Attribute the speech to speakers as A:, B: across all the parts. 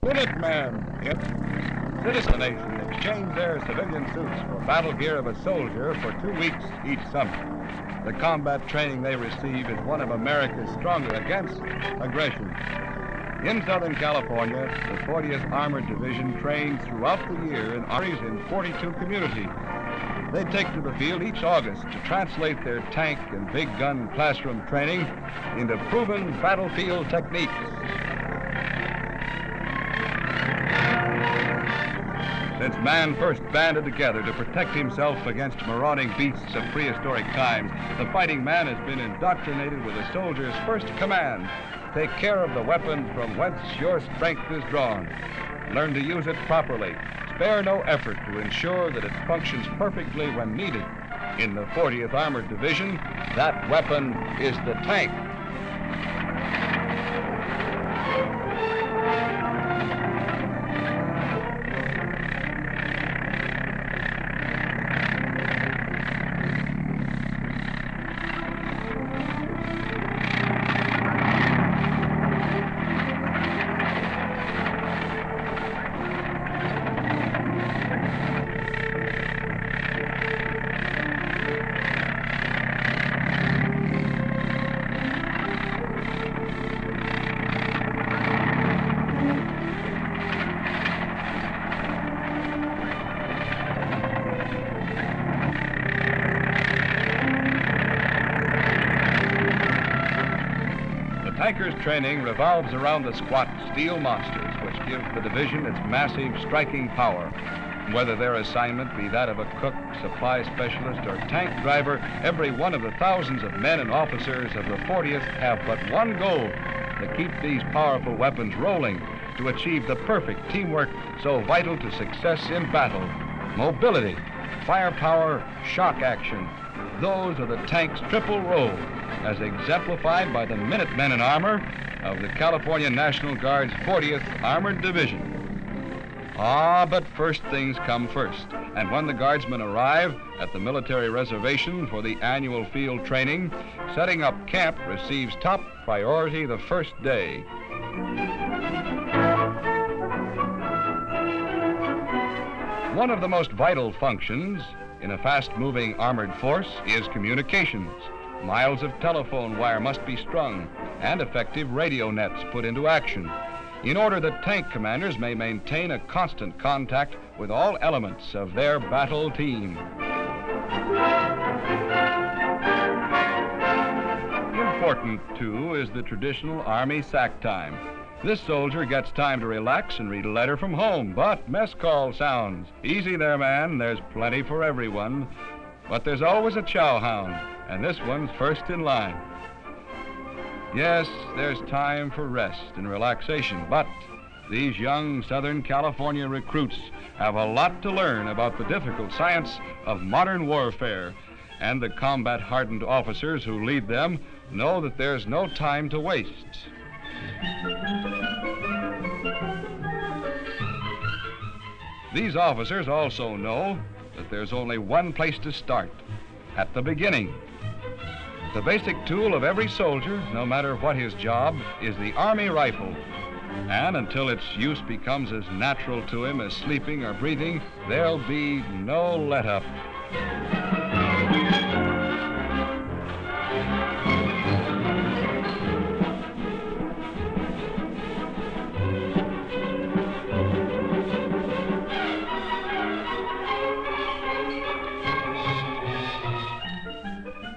A: Minuteman, citizen nation exchange their civilian suits for battle gear of a soldier for 2 weeks each summer. The combat training they receive is one of America's strongest against aggression. In Southern California, the 40th Armored Division trains throughout the year in armies in 42 communities. They take to the field each August to translate their tank and big gun classroom training into proven battlefield techniques. Since man first banded together to protect himself against marauding beasts of prehistoric times, the fighting man has been indoctrinated with a soldier's first command: take care of the weapon from whence your strength is drawn. Learn to use it properly. Spare no effort to ensure that it functions perfectly when needed. In the 40th Armored Division, that weapon is the tank. Tankers training revolves around the squat steel monsters, which give the division its massive striking power. Whether their assignment be that of a cook, supply specialist, or tank driver, every one of the thousands of men and officers of the 40th have but one goal: to keep these powerful weapons rolling, to achieve the perfect teamwork so vital to success in battle. Mobility, firepower, shock action. Those are the tank's triple role, as exemplified by the Minutemen in armor of the California National Guard's 40th Armored Division. But first things come first, and when the Guardsmen arrive at the military reservation for the annual field training, setting up camp receives top priority the first day. One of the most vital functions in a fast-moving armored force is communications. Miles of telephone wire must be strung and effective radio nets put into action in order that tank commanders may maintain a constant contact with all elements of their battle team. Important, too, is the traditional Army sack time. This soldier gets time to relax and read a letter from home, but mess call sounds. Easy there, man. There's plenty for everyone. But there's always a chow hound, and this one's first in line. Yes, there's time for rest and relaxation, but these young Southern California recruits have a lot to learn about the difficult science of modern warfare, and the combat-hardened officers who lead them know that there's no time to waste. These officers also know that there's only one place to start: at the beginning. The basic tool of every soldier, no matter what his job, is the Army rifle. And until its use becomes as natural to him as sleeping or breathing, there'll be no let-up.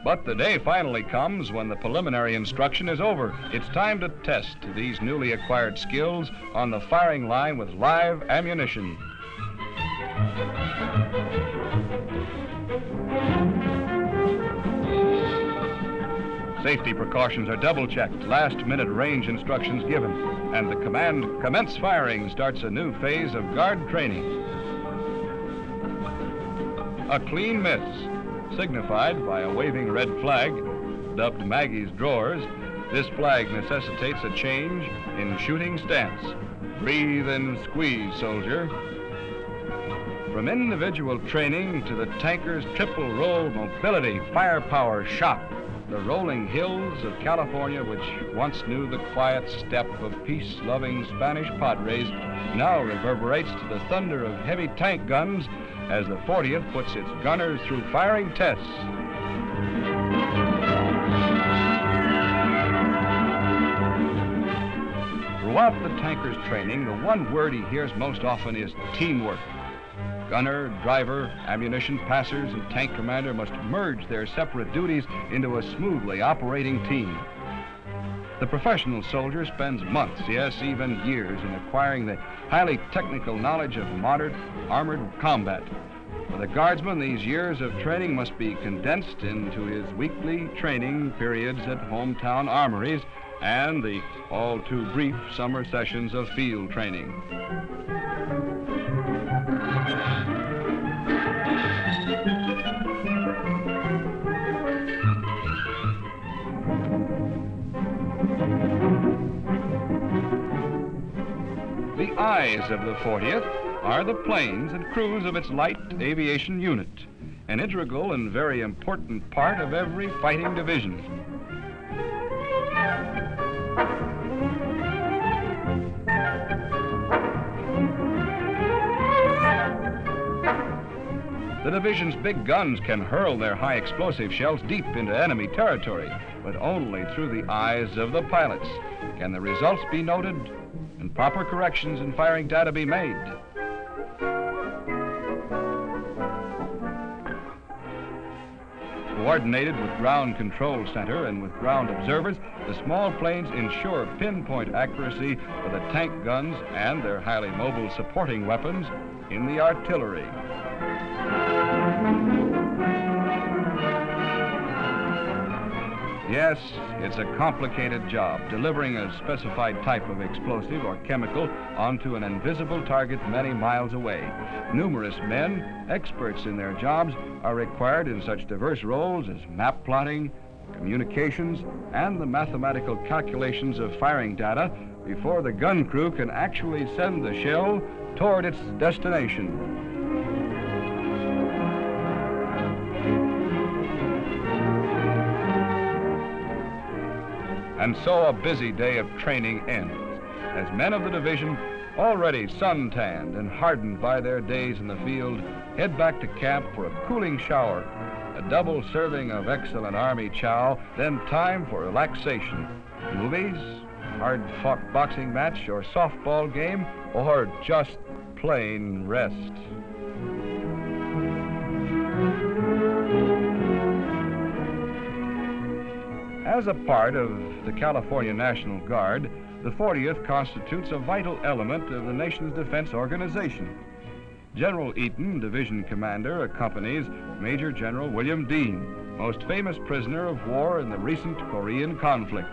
A: But the day finally comes when the preliminary instruction is over. It's time to test these newly acquired skills on the firing line with live ammunition. Safety precautions are double-checked, last-minute range instructions given, and the command "Commence firing" starts a new phase of guard training. A clean miss, signified by a waving red flag, dubbed Maggie's Drawers. This flag necessitates a change in shooting stance. Breathe and squeeze, soldier. From individual training to the tanker's triple role mobility, firepower, shock, the rolling hills of California, which once knew the quiet step of peace-loving Spanish padres, now reverberates to the thunder of heavy tank guns as the 40th puts its gunners through firing tests. Throughout the tanker's training, the one word he hears most often is teamwork. Gunner, driver, ammunition passers, and tank commander must merge their separate duties into a smoothly operating team. The professional soldier spends months, yes, even years, in acquiring the highly technical knowledge of modern armored combat. For the guardsman, these years of training must be condensed into his weekly training periods at hometown armories and the all-too-brief summer sessions of field training. The eyes of the 40th are the planes and crews of its light aviation unit, an integral and very important part of every fighting division. The division's big guns can hurl their high explosive shells deep into enemy territory, but only through the eyes of the pilots can the results be noted and proper corrections in firing data be made. Coordinated with Ground Control Center and with ground observers, the small planes ensure pinpoint accuracy for the tank guns and their highly mobile supporting weapons in the artillery. Yes, it's a complicated job, delivering a specified type of explosive or chemical onto an invisible target many miles away. Numerous men, experts in their jobs, are required in such diverse roles as map plotting, communications, and the mathematical calculations of firing data before the gun crew can actually send the shell toward its destination. And so a busy day of training ends, as men of the division, already suntanned and hardened by their days in the field, head back to camp for a cooling shower, a double serving of excellent Army chow, then time for relaxation. Movies, hard-fought boxing match, or softball game, or just plain rest. As a part of the California National Guard, the 40th constitutes a vital element of the nation's defense organization. General Eaton, division commander, accompanies Major General William Dean, most famous prisoner of war in the recent Korean conflict,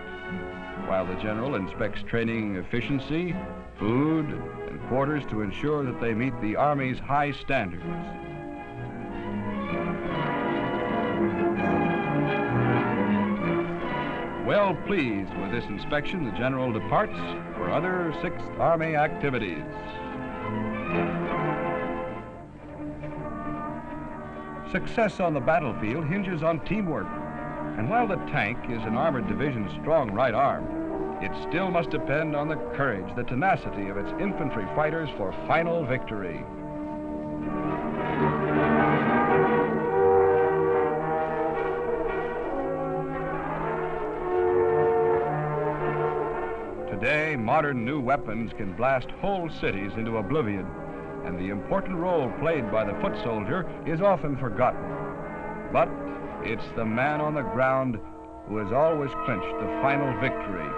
A: while the general inspects training efficiency, food, and quarters to ensure that they meet the Army's high standards. Well pleased with this inspection, the general departs for other 6th Army activities. Success on the battlefield hinges on teamwork, and while the tank is an armored division's strong right arm, it still must depend on the courage, the tenacity of its infantry fighters for final victory. Today, modern new weapons can blast whole cities into oblivion, and the important role played by the foot soldier is often forgotten. But it's the man on the ground who has always clinched the final victory.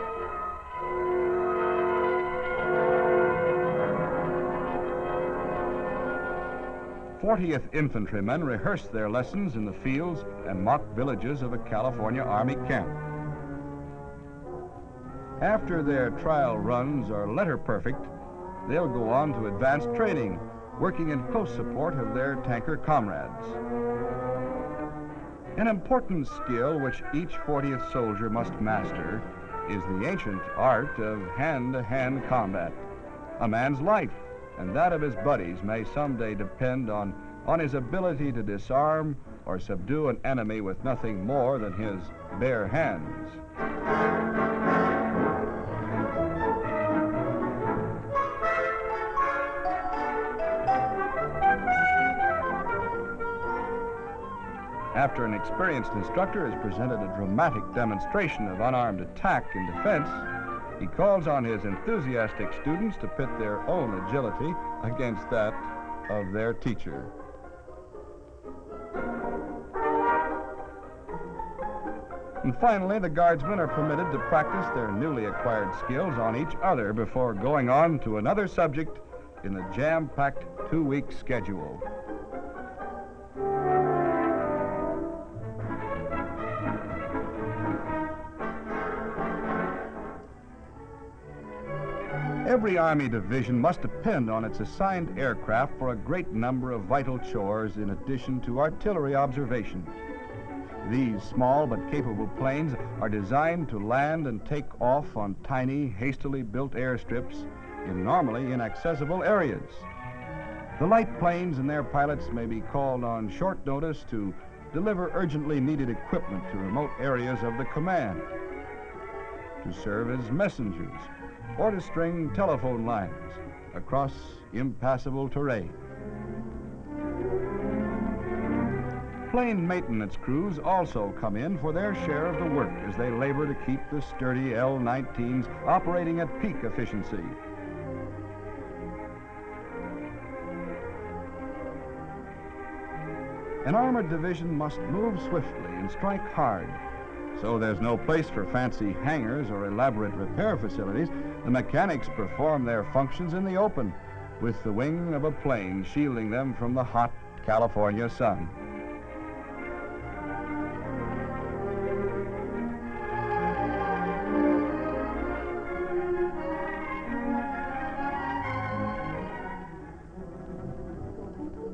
A: '40th Infantrymen rehearse their lessons in the fields and mock villages of a California Army camp. After their trial runs are letter perfect, they'll go on to advanced training, working in close support of their tanker comrades. An important skill which each 40th soldier must master is the ancient art of hand-to-hand combat. A man's life and that of his buddies may someday depend on his ability to disarm or subdue an enemy with nothing more than his bare hands. After an experienced instructor has presented a dramatic demonstration of unarmed attack and defense, he calls on his enthusiastic students to pit their own agility against that of their teacher. And finally, the guardsmen are permitted to practice their newly acquired skills on each other before going on to another subject in the jam-packed 2-week schedule. Every Army division must depend on its assigned aircraft for a great number of vital chores in addition to artillery observations. These small but capable planes are designed to land and take off on tiny, hastily built airstrips in normally inaccessible areas. The light planes and their pilots may be called on short notice to deliver urgently needed equipment to remote areas of the command, to serve as messengers, or to string telephone lines across impassable terrain. Plane maintenance crews also come in for their share of the work as they labor to keep the sturdy L-19s operating at peak efficiency. An armored division must move swiftly and strike hard. So there's no place for fancy hangars or elaborate repair facilities. The mechanics perform their functions in the open, with the wing of a plane shielding them from the hot California sun.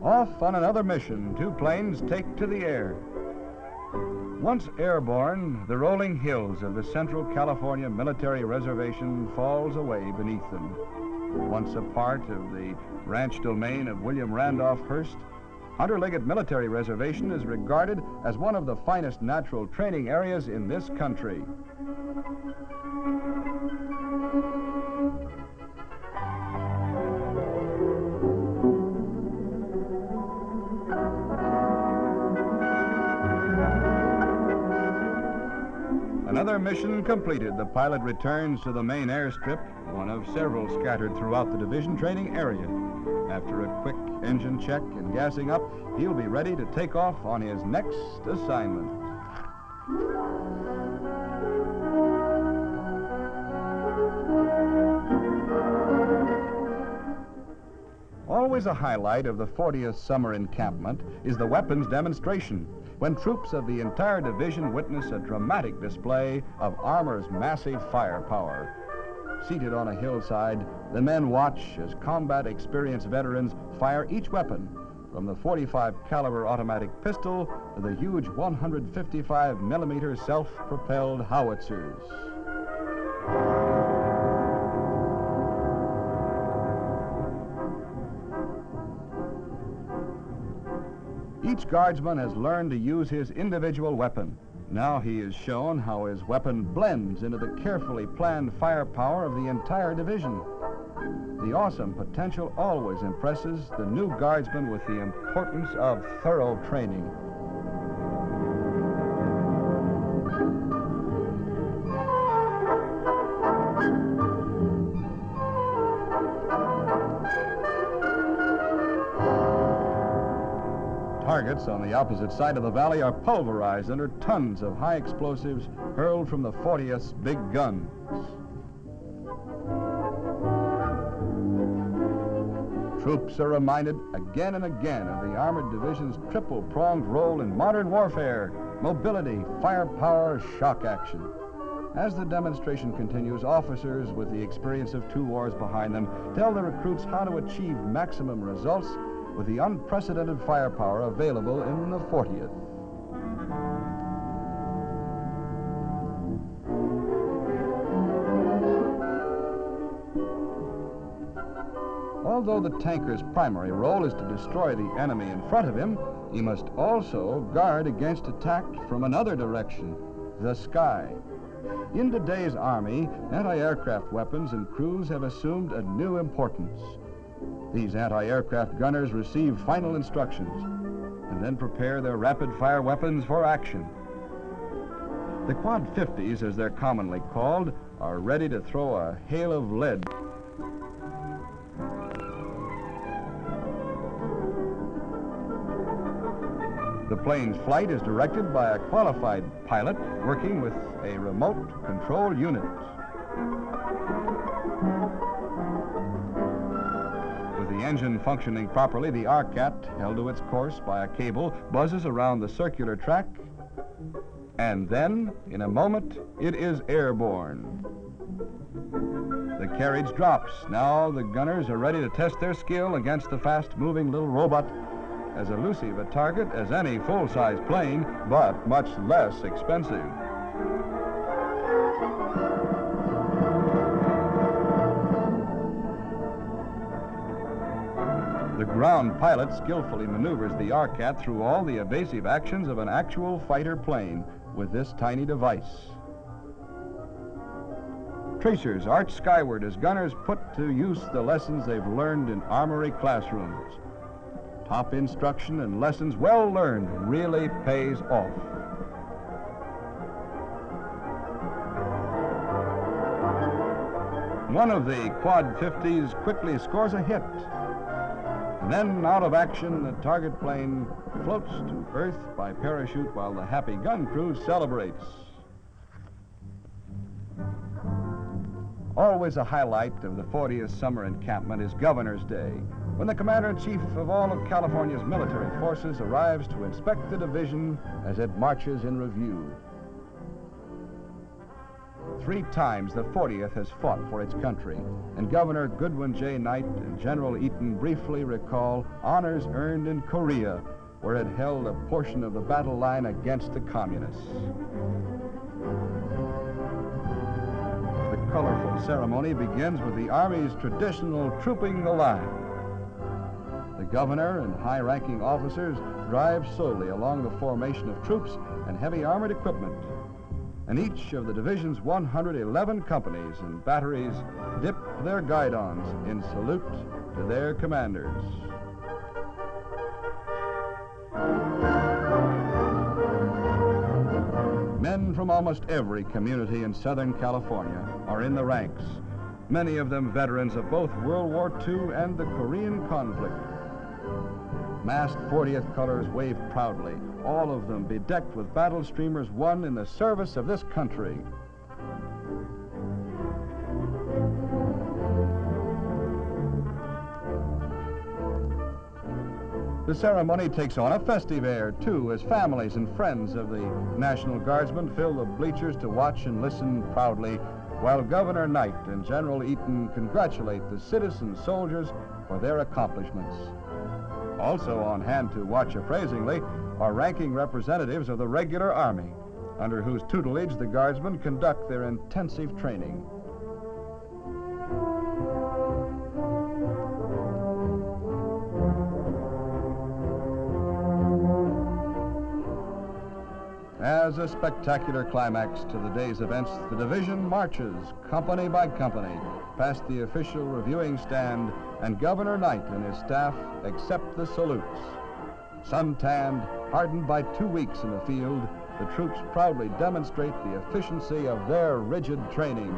A: Off on another mission, 2 planes take to the air. Once airborne, the rolling hills of the Central California Military Reservation falls away beneath them. Once a part of the ranch domain of William Randolph Hearst, Hunter Liggett Military Reservation is regarded as one of the finest natural training areas in this country. Another mission completed, the pilot returns to the main airstrip, one of several scattered throughout the division training area. After a quick engine check and gassing up, he'll be ready to take off on his next assignment. Always a highlight of the 40th summer encampment is the weapons demonstration, when troops of the entire division witness a dramatic display of armor's massive firepower. Seated on a hillside, the men watch as combat-experienced veterans fire each weapon, from the .45 caliber automatic pistol to the huge 155 millimeter self-propelled howitzers. Each guardsman has learned to use his individual weapon. Now he is shown how his weapon blends into the carefully planned firepower of the entire division. The awesome potential always impresses the new guardsman with the importance of thorough training. Targets on the opposite side of the valley are pulverized under tons of high explosives hurled from the 40th's big guns. Troops are reminded again and again of the Armored Division's triple-pronged role in modern warfare: mobility, firepower, shock action. As the demonstration continues, officers with the experience of 2 wars behind them tell the recruits how to achieve maximum results with the unprecedented firepower available in the 40th. Although the tanker's primary role is to destroy the enemy in front of him, he must also guard against attack from another direction, the sky. In today's Army, anti-aircraft weapons and crews have assumed a new importance. These anti-aircraft gunners receive final instructions and then prepare their rapid-fire weapons for action. The Quad 50s, as they're commonly called, are ready to throw a hail of lead. The plane's flight is directed by a qualified pilot working with a remote control unit. With the engine functioning properly, the RCAT, held to its course by a cable, buzzes around the circular track, and then, in a moment, it is airborne. The carriage drops. Now the gunners are ready to test their skill against the fast-moving little robot, as elusive a target as any full-size plane, but much less expensive. The ground pilot skillfully maneuvers the RCAT through all the evasive actions of an actual fighter plane with this tiny device. Tracers arch skyward as gunners put to use the lessons they've learned in armory classrooms. Top instruction and lessons well learned really pays off. One of the Quad 50s quickly scores a hit. And then, out of action, the target plane floats to Earth by parachute while the happy gun crew celebrates. Always a highlight of the 40th summer encampment is Governor's Day, when the Commander-in-Chief of all of California's military forces arrives to inspect the division as it marches in review. 3 times the 40th has fought for its country, and Governor Goodwin J. Knight and General Eaton briefly recall honors earned in Korea, where it held a portion of the battle line against the communists. The colorful ceremony begins with the Army's traditional trooping the line. The governor and high-ranking officers drive slowly along the formation of troops and heavy armored equipment, and each of the division's 111 companies and batteries dip their guidons in salute to their commanders. Men from almost every community in Southern California are in the ranks, many of them veterans of both World War II and the Korean conflict. Massed 40th colors wave proudly, all of them bedecked with battle streamers won in the service of this country. The ceremony takes on a festive air, too, as families and friends of the National Guardsmen fill the bleachers to watch and listen proudly, while Governor Knight and General Eaton congratulate the citizen soldiers for their accomplishments. Also on hand to watch appraisingly are ranking representatives of the regular Army, under whose tutelage the Guardsmen conduct their intensive training. As a spectacular climax to the day's events, the division marches, company by company, past the official reviewing stand, and Governor Knight and his staff accept the salutes. Sun-tanned, hardened by 2 weeks in the field, the troops proudly demonstrate the efficiency of their rigid training.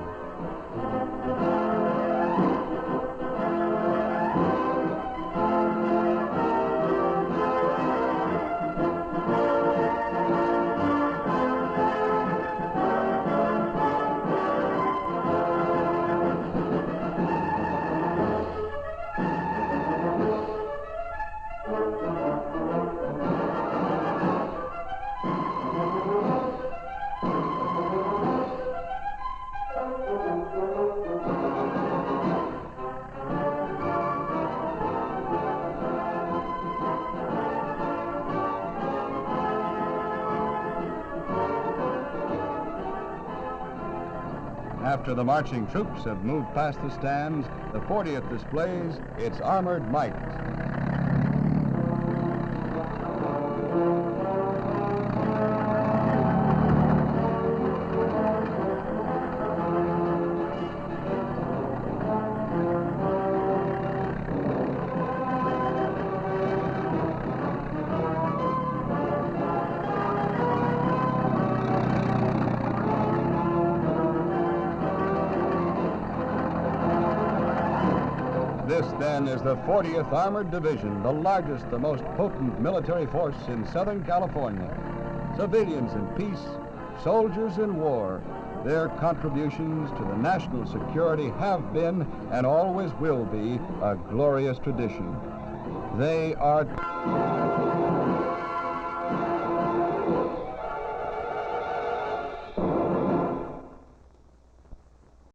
A: After the marching troops have moved past the stands, the 40th displays its armored might. This, then, is the 40th Armored Division, the largest, the most potent military force in Southern California. Civilians in peace, soldiers in war, their contributions to the national security have been and always will be a glorious tradition. They are...